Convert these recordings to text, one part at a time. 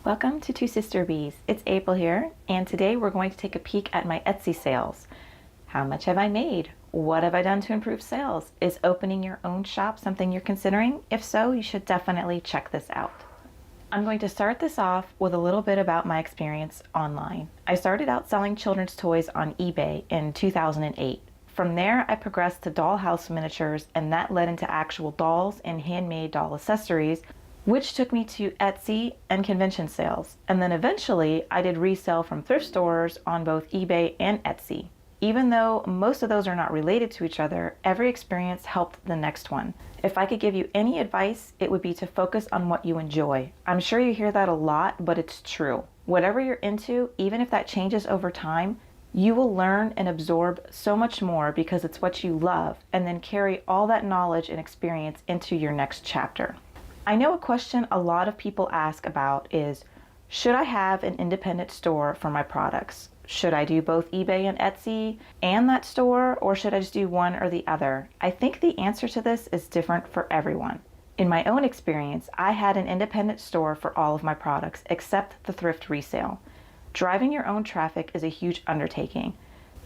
Welcome to Two Sister Bees. It's April here, and today we're going to take a peek at my Etsy sales. How much have I made? What have I done to improve sales? Is opening your own shop something you're considering? If so, you should definitely check this out. I'm going to start this off with a little bit about my experience online. I started out selling children's toys on eBay in 2008. From there, I progressed to dollhouse miniatures, and that led into actual dolls and handmade doll accessories, which took me to Etsy and convention sales. And then eventually I did resell from thrift stores on both eBay and Etsy. Even though most of those are not related to each other, every experience helped the next one. If I could give you any advice, it would be to focus on what you enjoy. I'm sure you hear that a lot, but it's true. Whatever you're into, even if that changes over time, you will learn and absorb so much more because it's what you love, and then carry all that knowledge and experience into your next chapter. I know a question a lot of people ask about is, should I have an independent store for my products? Should I do both eBay and Etsy and that store, or should I just do one or the other? I think the answer to this is different for everyone. In my own experience, I had an independent store for all of my products except the thrift resale. Driving your own traffic is a huge undertaking.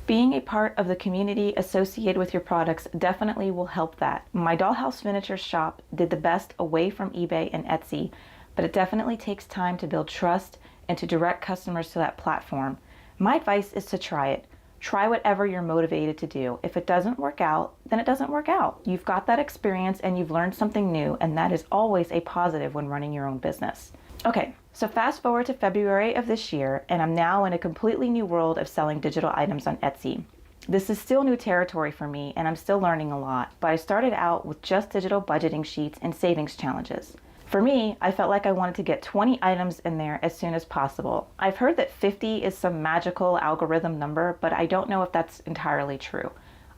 Being a part of the community associated with your products definitely will help that. My dollhouse miniature shop did the best away from eBay and Etsy, but it definitely takes time to build trust and to direct customers to that platform. My advice is to try it. Try whatever you're motivated to do. If it doesn't work out, then it doesn't work out. You've got that experience and you've learned something new, and that is always a positive when running your own business. Okay, so fast forward to February of this year, and I'm now in a completely new world of selling digital items on Etsy. This is still new territory for me, and I'm still learning a lot, but I started out with just digital budgeting sheets and savings challenges. For me, I felt like I wanted to get 20 items in there as soon as possible. I've heard that 50 is some magical algorithm number, but I don't know if that's entirely true.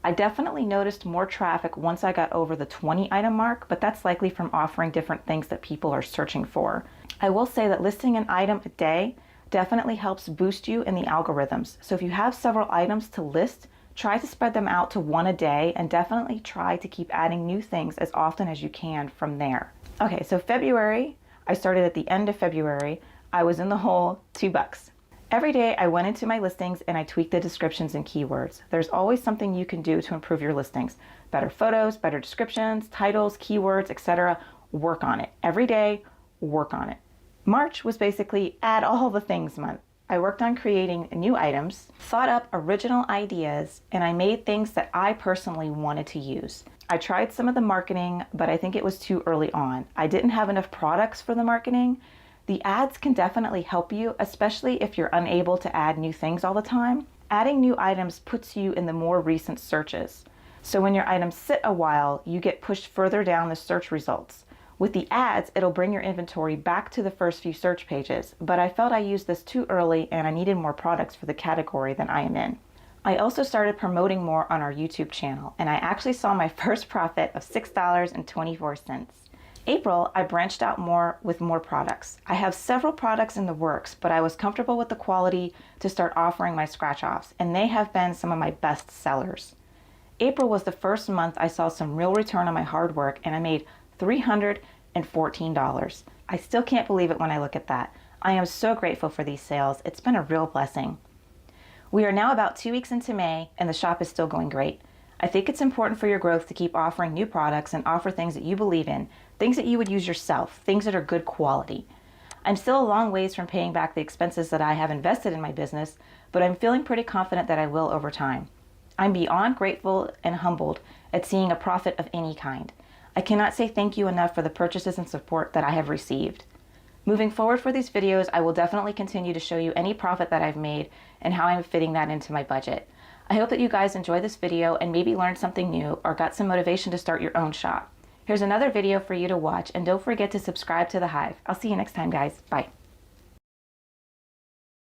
I definitely noticed more traffic once I got over the 20 item mark, but that's likely from offering different things that people are searching for. I will say that listing an item a day definitely helps boost you in the algorithms. So if you have several items to list, try to spread them out to one a day, and definitely try to keep adding new things as often as you can from there. Okay, so February, I started at the end of February. I was in the hole $2. Every day I went into my listings and I tweaked the descriptions and keywords. There's always something you can do to improve your listings. Better photos, better descriptions, titles, keywords, etc. Work on it. Every day, work on it. March was basically add all the things month. I worked on creating new items, thought up original ideas, and I made things that I personally wanted to use. I tried some of the marketing, but I think it was too early on. I didn't have enough products for the marketing. The ads can definitely help you, especially if you're unable to add new things all the time. Adding new items puts you in the more recent searches. So when your items sit a while, you get pushed further down the search results. With the ads, it'll bring your inventory back to the first few search pages, but I felt I used this too early and I needed more products for the category than I am in. I also started promoting more on our YouTube channel, and I actually saw my first profit of $6.24. April, I branched out more with more products. I have several products in the works, but I was comfortable with the quality to start offering my scratch-offs, and they have been some of my best sellers. April was the first month I saw some real return on my hard work, and I made $314. I still can't believe it when I look at that. I am so grateful for these sales. It's been a real blessing. We are now about 2 weeks into May, and the shop is still going great. I think it's important for your growth to keep offering new products and offer things that you believe in, things that you would use yourself, things that are good quality. I'm still a long ways from paying back the expenses that I have invested in my business, but I'm feeling pretty confident that I will over time. I'm beyond grateful and humbled at seeing a profit of any kind. I cannot say thank you enough for the purchases and support that I have received. Moving forward for these videos, I will definitely continue to show you any profit that I've made and how I'm fitting that into my budget. I hope that you guys enjoyed this video and maybe learned something new or got some motivation to start your own shop. Here's another video for you to watch, and don't forget to subscribe to The Hive. I'll see you next time, guys. Bye.